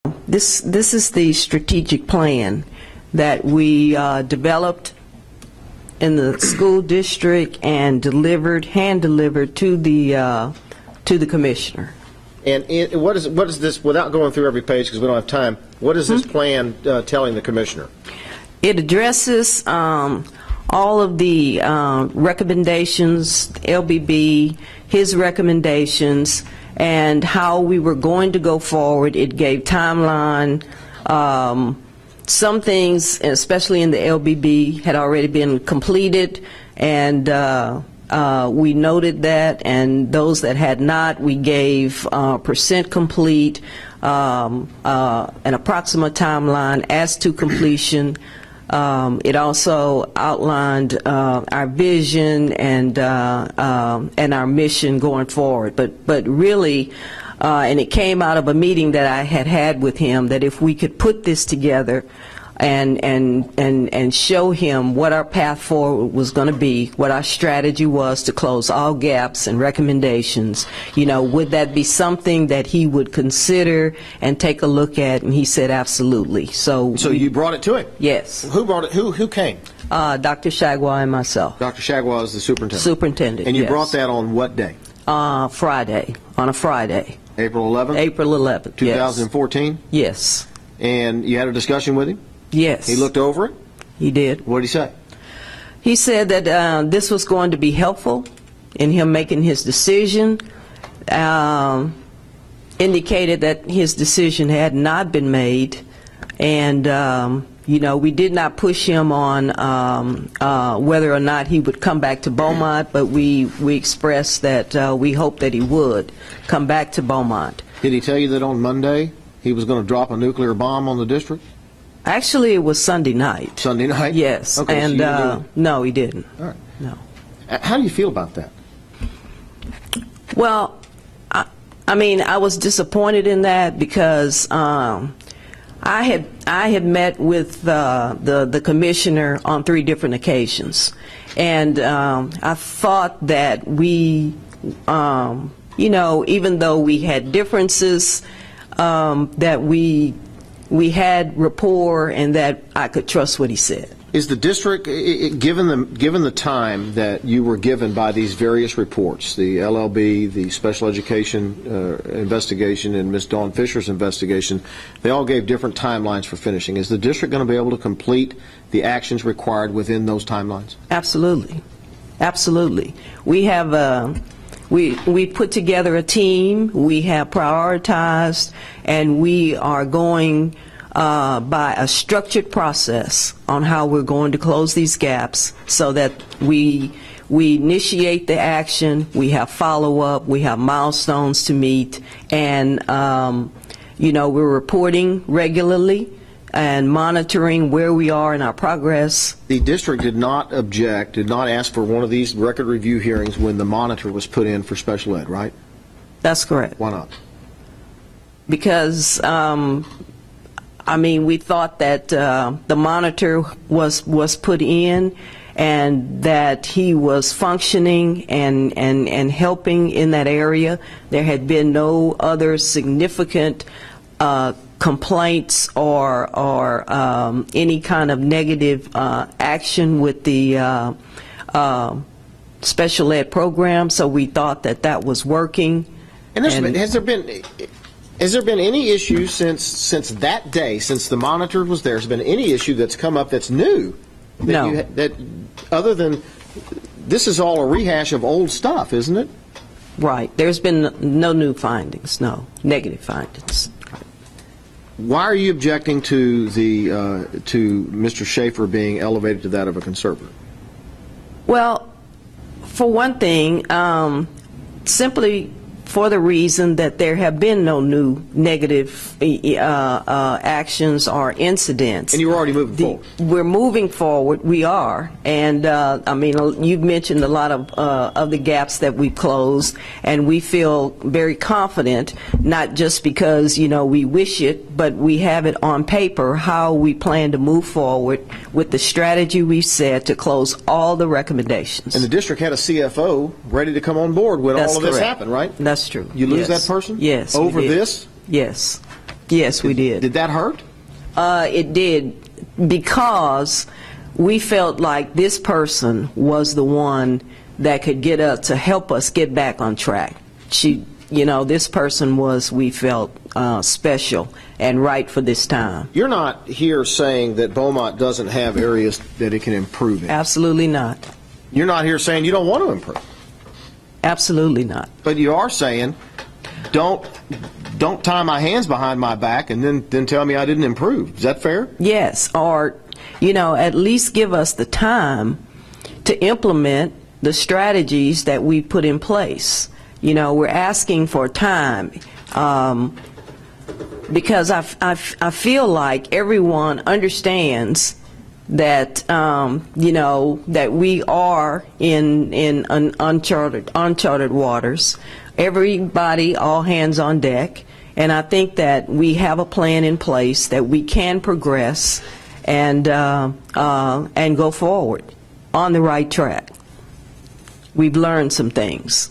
This is the strategic plan that we developed in the school district and hand delivered to the commissioner. And what is this, without going through every page because we don't have time, what is this plan telling the commissioner? It addresses all of the recommendations, LBB, his recommendations, and how we were going to go forward. It gave timeline. Some things, especially in the LBB, had already been completed, and we noted that, and those that had not, we gave percent complete, an approximate timeline as to completion. It also outlined our vision and our mission going forward. But really, and it came out of a meeting that I had with him, that if we could put this together and show him what our path forward was going to be, what our strategy was to close all gaps and recommendations, would that be something that he would consider and take a look at? And he said absolutely. So you brought it to him? Yes. Who brought it? Who came? Dr. Shagwa and myself. Dr. Shagwa is the superintendent? Superintendent, And you yes. brought that on what day? Friday, on a Friday. April 11th? April 11th, 2014? Yes. And you had a discussion with him? Yes. He looked over it? He did. What did he say? He said that this was going to be helpful in him making his decision, indicated that his decision had not been made, and we did not push him on whether or not he would come back to Beaumont, but we expressed that we hoped that he would come back to Beaumont. Did he tell you that on Monday he was going to drop a nuclear bomb on the district? Actually, it was Sunday night. Sunday night? Yes. Okay, and so no, he didn't. All right. No. How do you feel about that? Well, I mean, I was disappointed in that because I had met with the commissioner on 3 different occasions, and I thought that we, even though we had differences, that we had rapport and that I could trust what he said. Is the district, given the time that you were given by these various reports, the LLB, the special education investigation, and Ms. Dawn Fisher's investigation, they all gave different timelines for finishing. Is the district going to be able to complete the actions required within those timelines? Absolutely. Absolutely. We have we put together a team, we have prioritized, and we are going by a structured process on how we're going to close these gaps so that we initiate the action, we have follow-up, we have milestones to meet, and we're reporting regularly and monitoring where we are in our progress. The district did not object, did not ask for one of these record review hearings when the monitor was put in for special ed, right? That's correct. Why not? Because we thought that the monitor was put in and that he was functioning and helping in that area. There had been no other significant complaints or any kind of negative action with the special ed program, so we thought that was working. And has there been any issue since that day, since the monitor was there? Has there been any issue that's come up that's new? No. That other than this is all a rehash of old stuff, isn't it? Right. There's been no new findings, no negative findings. Why are you objecting to to Mr. Schaefer being elevated to that of a conservator? Well, for one thing, simply for the reason that there have been no new negative actions or incidents. And you're already moving forward. We're moving forward. We are. And, you've mentioned a lot of the gaps that we've closed, and we feel very confident, not just because, we wish it, but we have it on paper how we plan to move forward with the strategy we've set to close all the recommendations. And the district had a CFO ready to come on board when all of this happened, right? That's true. You lose that person? Yes. Over this? Yes. Yes, we did. Did that hurt? It did, because we felt like this person was the one that could get us to help us get back on track. This person was, we felt, special and right for this time. You're not here saying that Beaumont doesn't have areas that it can improve in. Absolutely not. You're not here saying you don't want to improve. Absolutely not. But you are saying, don't tie my hands behind my back and then tell me I didn't improve. Is that fair? Yes, or, at least give us the time to implement the strategies that we put in place. We're asking for time, because I feel like everyone understands that that we are in uncharted waters. Everybody, all hands on deck, and I think that we have a plan in place that we can progress and go forward on the right track. We've learned some things.